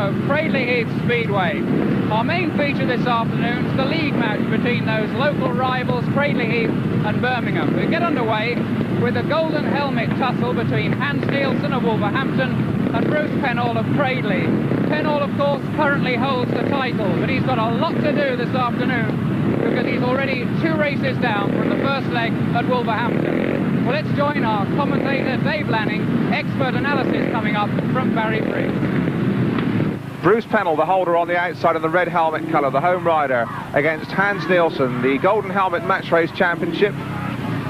of Cradley Heath Speedway. Our main feature this afternoon is the league match between those local rivals, Cradley Heath and Birmingham. We get underway with a golden helmet tussle between Hans Nielsen of Wolverhampton and Bruce Pennell of Cradley. Pennell, of course, currently holds the title, but he's got a lot to do this afternoon because he's already 2 races down from the first leg at Wolverhampton. Well, let's join our commentator, Dave Lanning. Expert analysis coming up from Barry Briggs. Bruce Pennell, the holder on the outside in the red helmet colour, the home rider, against Hans Nielsen, the Golden Helmet Match Race Championship.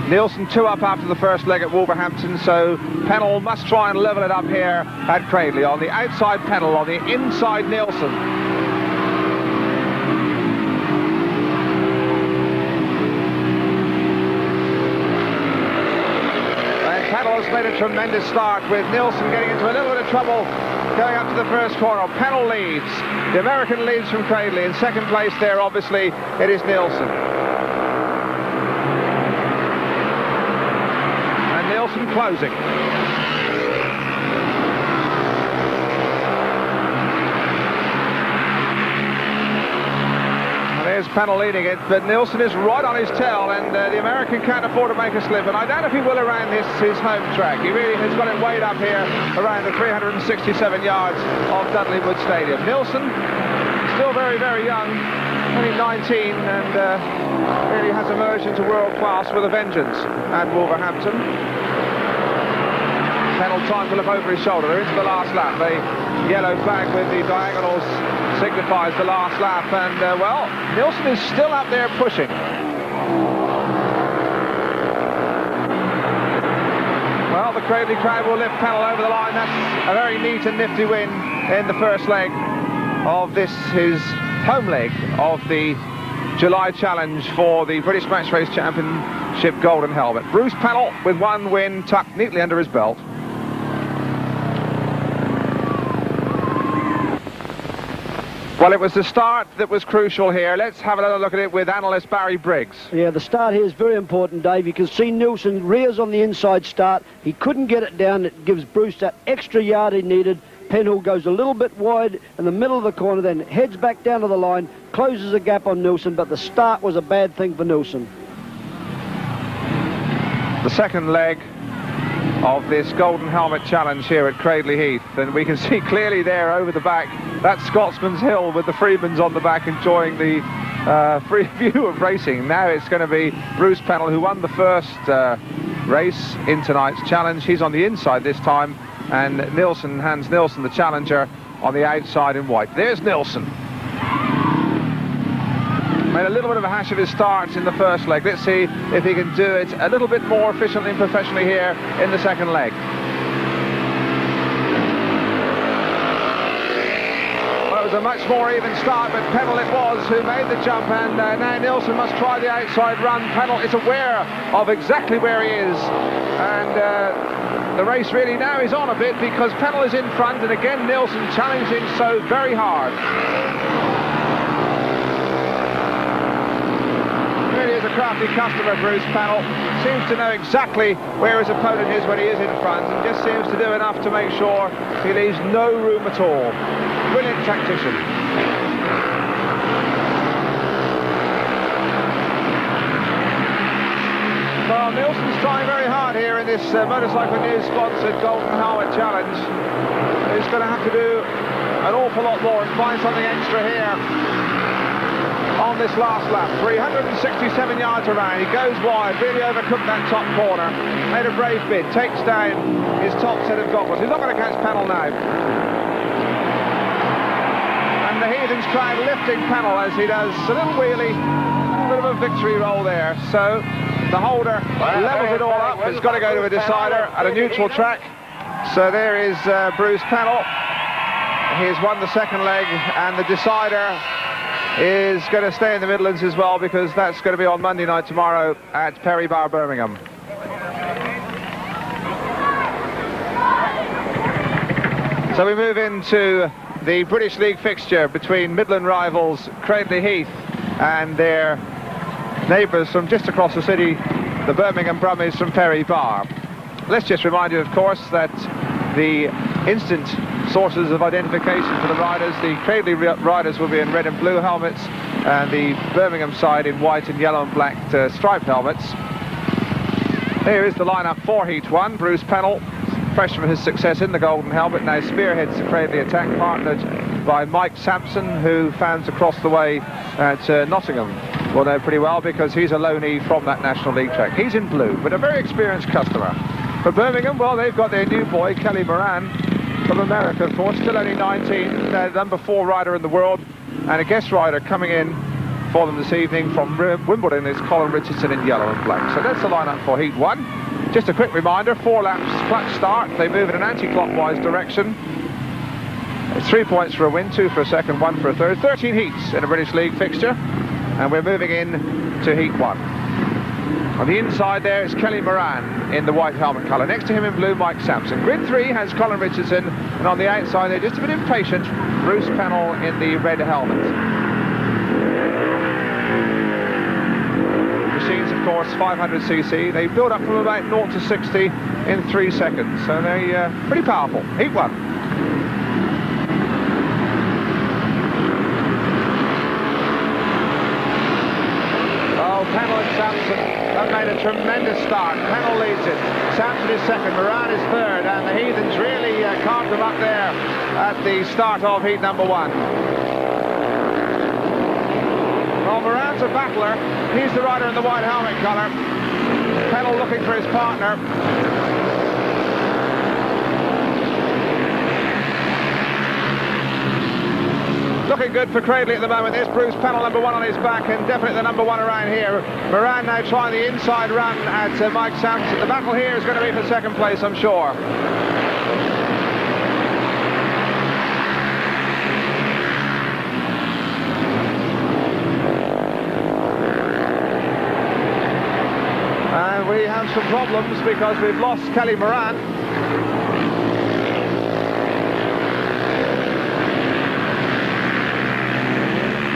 Nielsen 2 up after the first leg at Wolverhampton, so Pennell must try and level it up here at Cradley. On the outside, Pennell, on the inside, Nielsen. And Pennell has made a tremendous start, with Nielsen getting into a little bit of trouble going up to the first corner. Pennell leads. The American leads from Cradley. In second place there, obviously, it is Nielsen. Nielsen closing. And there's Pennell leading it, but Nielsen is right on his tail, and the American can't afford to make a slip, and I doubt if he will around his home track. He really has got it weighed up here around the 367 yards of Dudley Wood Stadium. Nielsen, still very, very young, only 19, and really has emerged into world class with a vengeance at Wolverhampton. Pennell time to look over his shoulder. They're into the last lap. The yellow flag with the diagonals signifies the last lap, and well, Nielsen is still up there pushing. Well, the Cradley crowd will lift Pennell over the line. That's a very neat and nifty win in the first leg of this, his home leg of the July Challenge for the British Match Race Championship Golden Helmet. Bruce Pennell with 1 win tucked neatly under his belt. Well, it was the start that was crucial here. Let's have another look at it with analyst Barry Briggs. Yeah, the start here is very important, Dave. You can see Nielsen rears on the inside start. He couldn't get it down. It gives Bruce that extra yard he needed. Pennell goes a little bit wide in the middle of the corner, then heads back down to the line, closes a gap on Nielsen, but the start was a bad thing for Nielsen. The second leg of this Golden Helmet Challenge here at Cradley Heath, and we can see clearly there over the back, that Scotsman's Hill with the Freemans on the back enjoying the free view of racing. Now it's going to be Bruce Pennell, who won the first race in tonight's challenge. He's on the inside this time, and Nielsen, Hans Nielsen, the challenger, on the outside in white. There's Nielsen. Made a little bit of a hash of his starts in the first leg. Let's see if he can do it a little bit more efficiently and professionally here in the second leg. Well, it was a much more even start, but Pennell it was who made the jump, and now Nielsen must try the outside run. Pennell is aware of exactly where he is, and the race really now is on a bit because Pennell is in front, and again Nielsen challenging so very hard. Really is a crafty customer, Bruce Pennell. Seems to know exactly where his opponent is when he is in front, and just seems to do enough to make sure he leaves no room at all. Brilliant tactician. Well, Nielsen's trying very hard here in this Motorcycle News sponsored Golden Helmet Challenge. He's going to have to do an awful lot more and find something extra here on this last lap. 367 yards around. He goes wide, really overcooked that top corner. Made a brave bid, takes down his top set of goggles. He's not going to catch Pennell now. And the Heathens crowd lifting Pennell as he does a little wheelie, a bit of a victory roll there. So the holder levels it all up. It's got to go to a decider at a neutral track. So there is Bruce Pennell. He has won the second leg, and the decider is going to stay in the Midlands as well, because that's going to be on Monday night tomorrow at Perry Bar, Birmingham. So we move into the British League fixture between Midland rivals Cradley Heath and their neighbours from just across the city, the Birmingham Brummies from Perry Bar. Let's just remind you, of course, that the instant sources of identification for the riders. The Cradley riders will be in red and blue helmets, and the Birmingham side in white and yellow and black striped helmets. Here is the lineup for Heat 1. Bruce Pennell, fresh from his success in the golden helmet, now spearheads the Cradley attack, partnered by Mike Sampson, who fans across the way at Nottingham will know pretty well because he's a loanee from that National League track. He's in blue, but a very experienced customer. For Birmingham, well, they've got their new boy, Kelly Moran, from America, of course, still only 19, number 4 rider in the world, and a guest rider coming in for them this evening from Wimbledon is Colin Richardson in yellow and black. So that's the lineup for Heat 1. Just a quick reminder, 4 laps clutch start. They move in an anti-clockwise direction. It's 3 points for a win, 2 for a second, 1 for a third. 13 heats in a British League fixture, and we're moving in to Heat 1. On the inside there is Kelly Moran in the white helmet colour. Next to him in blue, Mike Sampson. Grid 3 has Colin Richardson, and on the outside they're just a bit impatient, Bruce Pennell in the red helmet. Machines, of course, 500cc. They build up from about 0 to 60 in 3 seconds, so they're pretty powerful. Heat 1. Pennell and Sampson have made a tremendous start. Pennell leads it. Sampson is second. Moran is third. And the Heathens really carved them up there at the start of heat number 1. Well, Moran's a battler. He's the rider in the white helmet colour. Pennell looking for his partner. Looking good for Cradley at the moment. There's Bruce Pennell, number 1 on his back, and definitely the number 1 around here. Moran now trying the inside run at Mike Sampson. The battle here is going to be for second place, I'm sure. And we have some problems because we've lost Kelly Moran.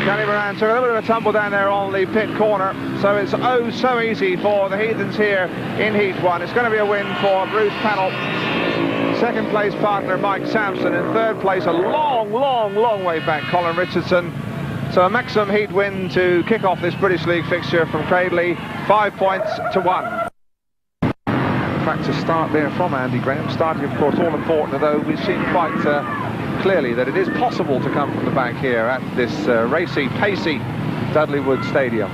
Kelly Moran took a little bit of a tumble down there on the pit corner, so it's oh so easy for the Heathens here in Heat 1. It's going to be a win for Bruce Pennell. Second place partner Mike Sampson. In third place, a long way back, Colin Richardson. So a maximum heat win to kick off this British League fixture from Cradley, 5 points to 1. In fact, to start there from Andy Graham, starting of course all important, although we've seen quite clearly that it is possible to come from the back here at this racy, pacey Dudley Wood Stadium.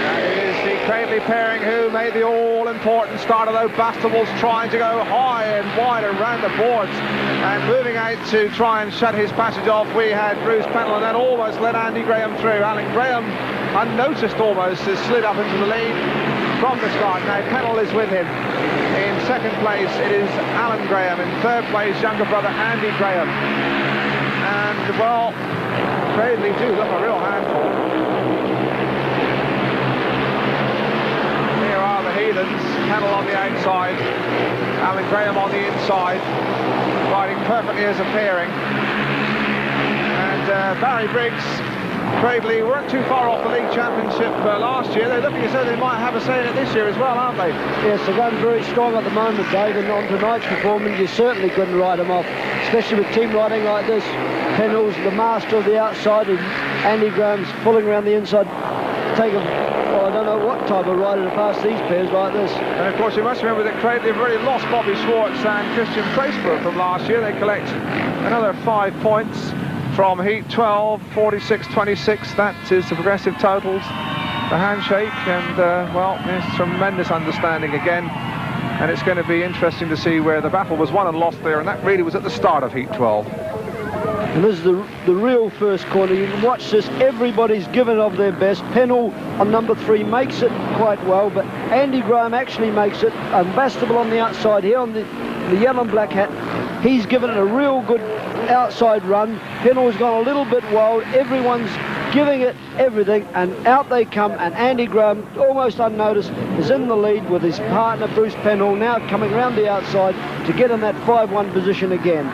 That is the Cradley pairing who made the all-important start, although Bastable's trying to go high and wide around the boards and moving out to try and shut his passage off. We had Bruce Pennell and then almost let Andy Graham through. Alan Graham, unnoticed almost, has slid up into the lead from the start. Now Pennell is with him. In second place it is Alan Graham. In third place, younger brother Andy Graham. And well, Cradley do look a real handful. Here are the Heathens. Pennell on the outside, Alan Graham on the inside, riding perfectly as a pairing. And Barry Briggs, Cradley weren't too far off the league championship last year. They're looking as though they might have a say in it this year as well, aren't they? Yes, they're going very strong at the moment, Dave, and on tonight's performance you certainly couldn't write them off, especially with team riding like this. Pennell's the master of the outside and Andy Graham's pulling around the inside. Take well, I don't know what type of rider to pass these pairs like this. And of course you must remember that Cradley have already lost Bobby Schwartz and Christian Traceborough from last year. They collect another 5 points from Heat 12, 46-26. That is the progressive totals, the handshake, and well, there's tremendous understanding again, and it's going to be interesting to see where the battle was won and lost there, and that really was at the start of Heat 12. And this is the real first corner. You can watch this. Everybody's given of their best. Pennell on number 3 makes it quite well, but Andy Graham actually makes it. And Bastable on the outside here on the yellow and black hat. He's given it a real good outside run. Pennell's gone a little bit wild. Everyone's giving it everything, and out they come. And Andy Graham, almost unnoticed, is in the lead with his partner Bruce Pennell now coming around the outside to get in that 5-1 position again.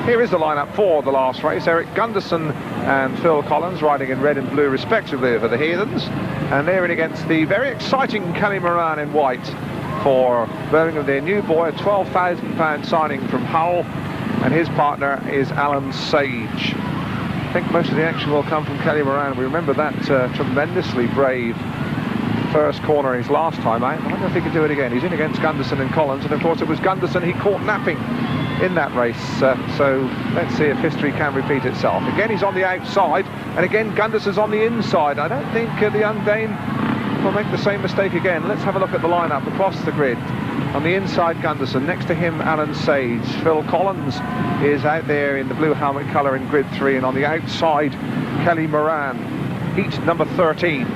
Here is the lineup for the last race. Eric Gunderson and Phil Collins riding in red and blue respectively for the Heathens. And they're in against the very exciting Kelly Moran in white for Birmingham. Their new boy, a £12,000 signing from Hull, and his partner is Alan Sage. I think most of the action will come from Kelly Moran. We remember that tremendously brave first corner his last time out. I wonder if he can do it again. He's in against Gunderson and Collins, and of course it was Gunderson he caught napping in that race. So let's see if history can repeat itself. Again, he's on the outside, and again Gunderson's on the inside. I don't think the young Dane will make the same mistake again. Let's have a look at the lineup across the grid. On the inside, Gunderson. Next to him, Alan Sage. Phil Collins is out there in the blue helmet colour in grid 3, and on the outside, Kelly Moran. Heat number 13.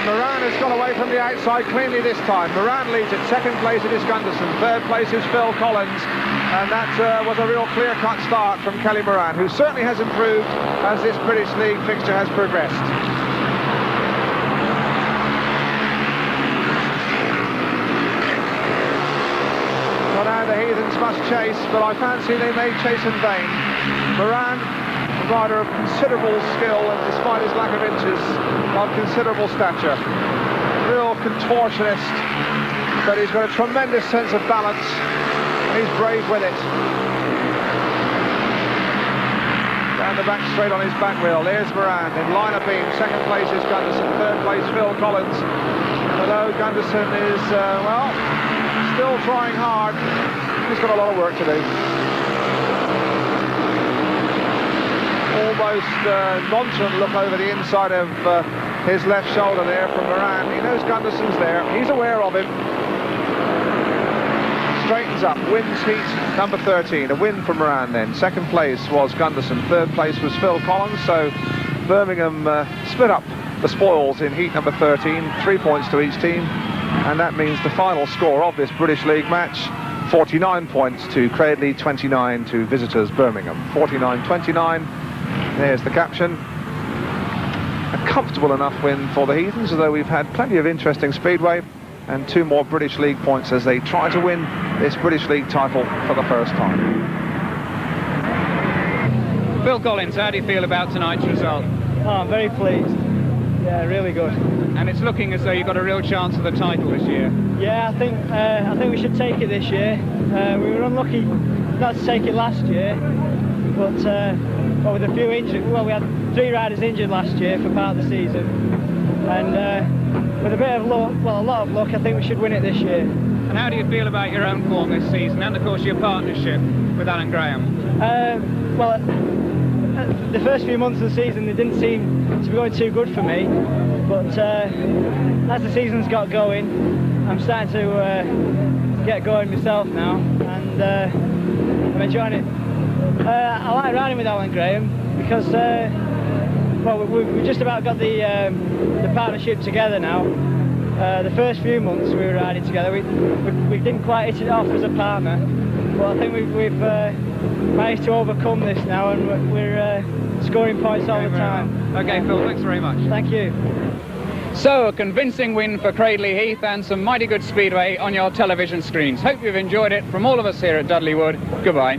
Moran has gone away from the outside cleanly this time. Moran leads it. Second place it is Gunderson. Third place is Phil Collins. And that was a real clear-cut start from Kelly Moran, who certainly has improved as this British League fixture has progressed. Well, now the Heathens must chase, but I fancy they may chase in vain. Moran, a rider of considerable skill, and despite his lack of inches, of considerable stature. Real contortionist, but he's got a tremendous sense of balance, and he's brave with it. Down the back straight on his back wheel. There's Moran in liner beam. Second place is Gunderson. Third place Phil Collins. Although Gunderson is, well, still trying hard. He's got a lot of work to do. Almost nonchalant look over the inside of his left shoulder there from Moran. He knows Gunderson's there. He's aware of him. Straightens up, wins heat number 13. A win from Moran then. Second place was Gunderson. Third place was Phil Collins. So Birmingham split up the spoils in heat number 13. 3 points to each team. And that means the final score of this British League match, 49 points to Cradley, 29 to visitors Birmingham. 49-29. There's the caption. A comfortable enough win for the Heathens, although we've had plenty of interesting speedway, and 2 more British League points as they try to win this British League title for the first time. Phil Collins, how do you feel about tonight's result? Oh, I'm very pleased. Yeah, really good. And it's looking as though you've got a real chance of the title this year. Yeah, I think we should take it this year. We were unlucky not to take it last year, but with a few injured, well, we had 3 riders injured last year for part of the season, and with a bit of luck, well, a lot of luck, I think we should win it this year. And how do you feel about your own form this season, and of course your partnership with Alan Graham? Well, the first few months of the season, they didn't seem to be going too good for me, but as the season's got going, I'm starting to get going myself now, and I'm enjoying it. I like riding with Alan Graham because, well, we've just about got the partnership together now. The first few months we were riding together, we didn't quite hit it off as a partner, but I think we've managed to overcome this now, and we're scoring points all the time. Okay, Phil, thanks very much. Thank you. So, a convincing win for Cradley Heath and some mighty good speedway on your television screens. Hope you've enjoyed it. From all of us here at Dudley Wood, goodbye.